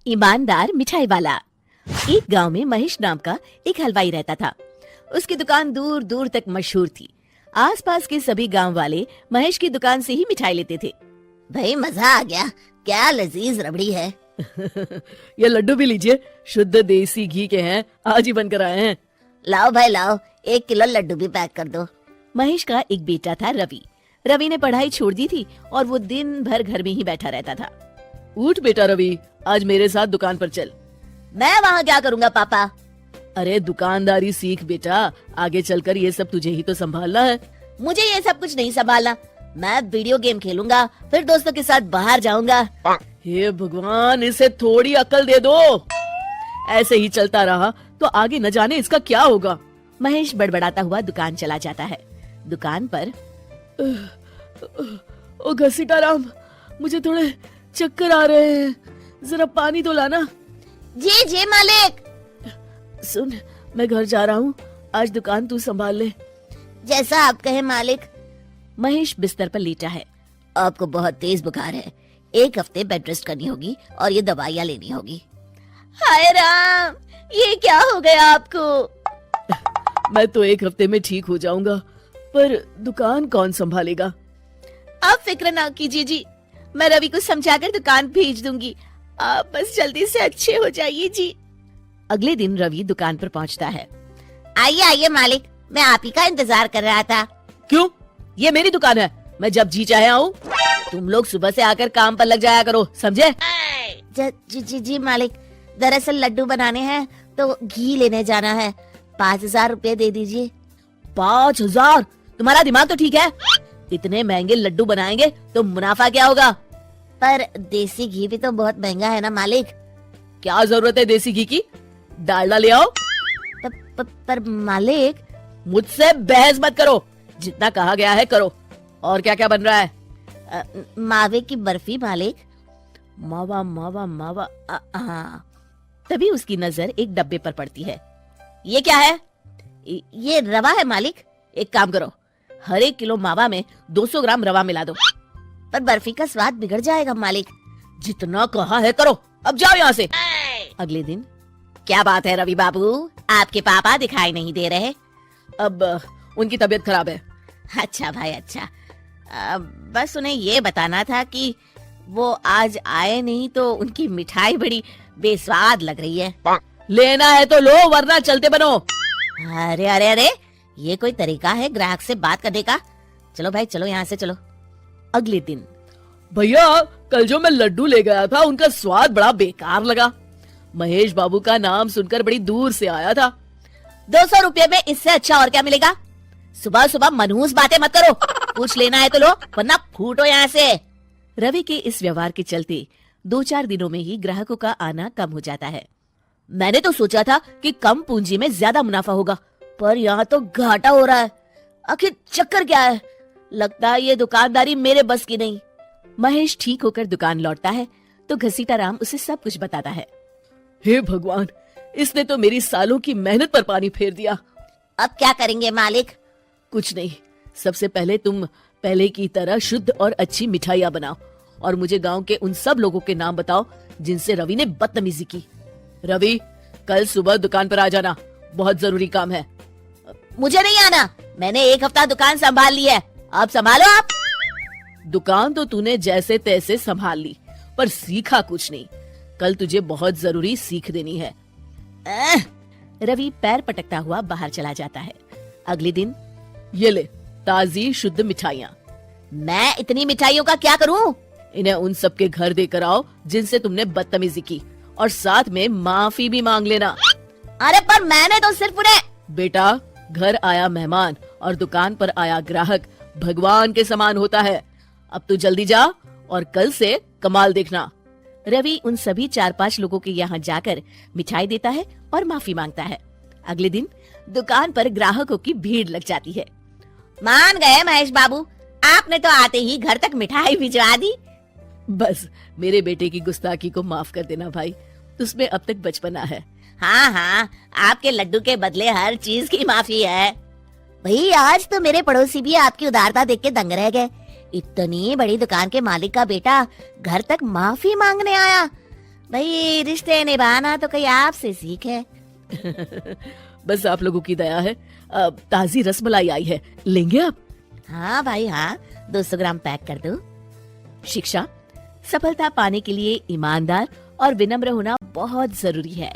ईमानदार मिठाई वाला। एक गांव में महेश नाम का एक हलवाई रहता था। उसकी दुकान दूर दूर तक मशहूर थी। आसपास के सभी गांव वाले महेश की दुकान से ही मिठाई लेते थे। भाई मजा आ गया, क्या लजीज रबड़ी है। ये लड्डू भी लीजिए, शुद्ध देसी घी के हैं, आज ही बनकर आए हैं। लाओ भाई लाओ, 1 किलो लड्डू भी पैक कर दो। महेश का एक बेटा था रवि। रवि ने पढ़ाई छोड़ दी थी और वो दिन भर घर में ही बैठा रहता था। उठ बेटा रवि, आज मेरे साथ दुकान पर चल। मैं वहाँ क्या करूँगा पापा? अरे दुकानदारी सीख बेटा, आगे चलकर ये सब तुझे ही तो संभालना है। मुझे ये सब कुछ नहीं संभालना, मैं वीडियो गेम खेलूंगा, फिर दोस्तों के साथ बाहर जाऊंगा। हे भगवान, इसे थोड़ी अकल दे दो। ऐसे ही चलता रहा तो आगे न जाने इसका क्या होगा। महेश बड़बड़ाता हुआ दुकान चला जाता है। दुकान पर ओ घसीटाराम, मुझे थोड़े चक्कर आ रहे हैं, जरा पानी तो लाना। जी जी मालिक। सुन, मैं घर जा रहा हूँ, आज दुकान तू संभाल ले। जैसा आप कहे मालिक। महेश बिस्तर पर लेटा है। आपको बहुत तेज बुखार है, 1 हफ्ते बेड रेस्ट करनी होगी और ये दवाइयाँ लेनी होगी। हाय राम, ये क्या हो गया आपको? मैं तो 1 हफ्ते में ठीक हो जाऊंगा, पर दुकान कौन संभालेगा? आप फिक्र ना कीजिए जी, मैं रवि को समझाकर दुकान भेज दूंगी। आप बस जल्दी से अच्छे हो जाइए जी। अगले दिन रवि दुकान पर पहुंचता है। आइए आइए मालिक, मैं आप ही का इंतजार कर रहा था। क्यों? ये मेरी दुकान है, मैं जब जी चाहे आऊँ। तुम लोग सुबह से आकर काम पर लग जाया करो, समझे? जी जी जी मालिक, दरअसल लड्डू बनाने हैं तो घी लेने जाना है, 5000 रुपए दे दीजिए। 5000? तुम्हारा दिमाग तो ठीक है? इतने महंगे लड्डू बनाएंगे तो मुनाफा क्या होगा? पर देसी घी भी तो बहुत महंगा है ना मालिक। क्या जरूरत है देसी घी की? डालडा ले आओ। पर मालिक। मुझसे बहस मत करो, जितना कहा गया है करो। और क्या क्या बन रहा है? मावे की बर्फी मालिक। मावा मावा मावा। हाँ। तभी उसकी नजर एक डब्बे पर पड़ती है। ये क्या है? ये रवा है मालिक। एक काम करो, हर 1 किलो मावा में 200 ग्राम रवा मिला दो। पर बर्फी का स्वाद बिगड़ जाएगा मालिक। जितना कहा है करो, अब जाओ यहाँ से। अगले दिन। क्या बात है रवि बाबू, आपके पापा दिखाई नहीं दे रहे? अब उनकी तबीयत खराब है। अच्छा भाई अच्छा, बस उन्हें ये बताना था कि वो आज आए नहीं तो उनकी मिठाई बड़ी बेस्वाद लग रही है। लेना है तो लो, वरना चलते बनो। अरे अरे अरे, ये कोई तरीका है ग्राहक से बात करने का? चलो भाई चलो, यहाँ से चलो। अगले दिन। भैया, कल जो मैं लड्डू ले गया था उनका स्वाद बड़ा बेकार लगा। महेश बाबू का नाम सुनकर बड़ी दूर से आया था। 200 रुपए में इससे अच्छा और क्या मिलेगा? सुबह सुबह मनहूस बातें मत करो, कुछ लेना है तो लो, वरना फूटो यहाँ से। रवि के इस व्यवहार के चलते 2-4 दिनों में ही ग्राहकों का आना कम हो जाता है। मैंने तो सोचा था कि कम पूंजी में ज्यादा मुनाफा होगा, पर यहाँ तो घाटा हो रहा है। आखिर चक्कर क्या है? लगता है ये दुकानदारी मेरे बस की नहीं। महेश ठीक होकर दुकान लौटता है तो घसीटाराम उसे सब कुछ बताता है। हे भगवान, इसने तो मेरी सालों की मेहनत पर पानी फेर दिया। अब क्या करेंगे मालिक? कुछ नहीं, सबसे पहले तुम पहले की तरह शुद्ध और अच्छी मिठाइयाँ बनाओ और मुझे गांव के उन सब लोगों के नाम बताओ जिनसे रवि ने बदतमीजी की। रवि, कल सुबह दुकान पर आ जाना, बहुत जरूरी काम है। मुझे नहीं आना, मैंने 1 हफ्ता दुकान संभाल ली है, आप संभालो आप। दुकान तो तूने जैसे तैसे संभाल ली, पर सीखा कुछ नहीं। कल तुझे बहुत जरूरी सीख देनी है। रवि पैर पटकता हुआ बाहर चला जाता है। अगले दिन। ये ले ताजी शुद्ध मिठाइयाँ। मैं इतनी मिठाइयों का क्या करूँ? इन्हें उन सबके घर देकर आओ जिनसे तुमने बदतमीजी की, और साथ में माफी भी मांग लेना। अरे पर मैंने तो सिर्फ उन्हें। बेटा, घर आया मेहमान और दुकान पर आया ग्राहक भगवान के समान होता है। अब तू जल्दी जा और कल से कमाल देखना। रवि उन सभी 4-5 लोगों के यहाँ जाकर मिठाई देता है और माफी मांगता है। अगले दिन दुकान पर ग्राहकों की भीड़ लग जाती है। मान गए महेश बाबू, आपने तो आते ही घर तक मिठाई भिजवा दी। बस मेरे बेटे की गुस्ताखी को माफ कर देना भाई, उसमें अब तक बचपना है। हाँ हाँ, आपके लड्डू के बदले हर चीज की माफी है। भाई आज तो मेरे पड़ोसी भी आपकी उदारता देख के दंग रह गए। इतनी बड़ी दुकान के मालिक का बेटा घर तक माफी मांगने आया। भाई रिश्ते निभाना तो कहीं आपसे सीखे। बस आप लोगों की दया है। ताजी रसमलाई आई है, लेंगे आप? हाँ भाई हाँ, 200 ग्राम पैक कर दो। शिक्षा, सफलता पाने के लिए ईमानदार और विनम्र होना बहुत जरूरी है।